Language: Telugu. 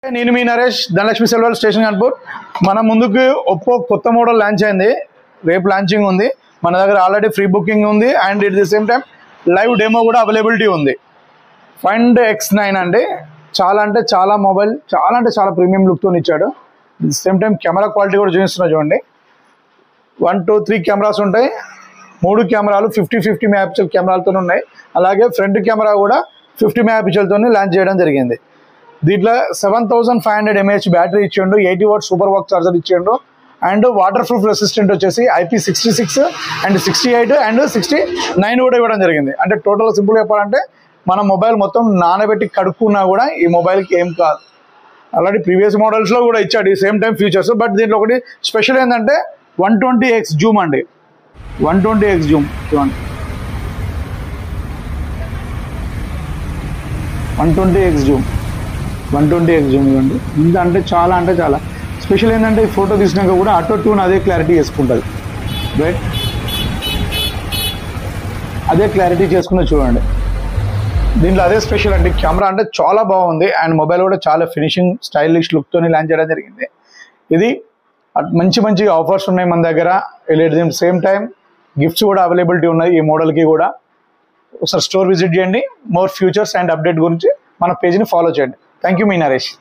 నేను మీ నరేష్ ధనలక్ష్మి సెల్వర్ స్టేషన్ కాన్పూర్. మన ముందుకు ఒప్పో కొత్త మోడల్ లాంచ్ అయింది. రేపు లాంచింగ్ ఉంది. మన దగ్గర ఆల్రెడీ ఫ్రీ బుకింగ్ ఉంది and at the same time live demo కూడా అవైలబిలిటీ ఉంది. ఫైండ్ X9 అండి. చాలా అంటే చాలా మొబైల్, చాలా అంటే చాలా ప్రీమియం లుక్తో ఇచ్చాడు. At the same time camera quality కూడా చూపిస్తున్నా చూడండి. 1, 2, 3 కెమెరాస్ ఉంటాయి. 3 కెమెరాలు 50 మెగాపిక్సెల్ కెమెరాలతో ఉన్నాయి. అలాగే ఫ్రంట్ కెమెరా కూడా 50 మెగాపిక్సెల్తో లాంచ్ చేయడం జరిగింది. దీంట్లో 7500 mAh బ్యాటరీ ఇచ్చిండు, 80 వాట్ సూపర్ వాక్ చార్జర్ ఇచ్చిండు అండ్ వాటర్ ప్రూఫ్ రెసిస్టెంట్ వచ్చేసి IP66 అండ్ 68 అండ్ 69 కూడా ఇవ్వడం జరిగింది. అంటే టోటల్ సింపుల్ చెప్పాలంటే మన మొబైల్ మొత్తం నానబెట్టి కడుక్కున్నా కూడా ఈ మొబైల్కి ఏం కాదు. ఆల్రెడీ ప్రీవియస్ మోడల్స్లో కూడా ఇచ్చాడు ఈ సేమ్ టైం ఫీచర్స్. బట్ దీంట్లో ఒకటి స్పెషల్ ఏంటంటే 120x జూమ్ అండి. 120x జూమ్ చూడండి. 120x జూమ్ ఇవ్వండి. ఇంత అంటే చాలా స్పెషల్ ఏంటంటే ఈ ఫోటో తీసినాక కూడా ఆటో ట్యూన్ అదే క్లారిటీ చేసుకుంటుంది. రైట్, అదే క్లారిటీ చేసుకుని చూడండి. దీంట్లో అదే స్పెషల్ అంటే కెమెరా అంటే చాలా బాగుంది అండ్ మొబైల్ కూడా చాలా ఫినిషింగ్ స్టైలిష్ లుక్తో లాంచ్ చేయడం జరిగింది. ఇది మంచి ఆఫర్స్ ఉన్నాయి మన దగ్గర. At the same time gifts కూడా అవైలబిలిటీ ఉన్నాయి ఈ మోడల్కి కూడా. ఒకసారి స్టోర్ విజిట్ చేయండి. మోర్ ఫ్యూచర్స్ అండ్ అప్డేట్ గురించి మన పేజ్ని ఫాలో చేయండి. Thank you me Naresh.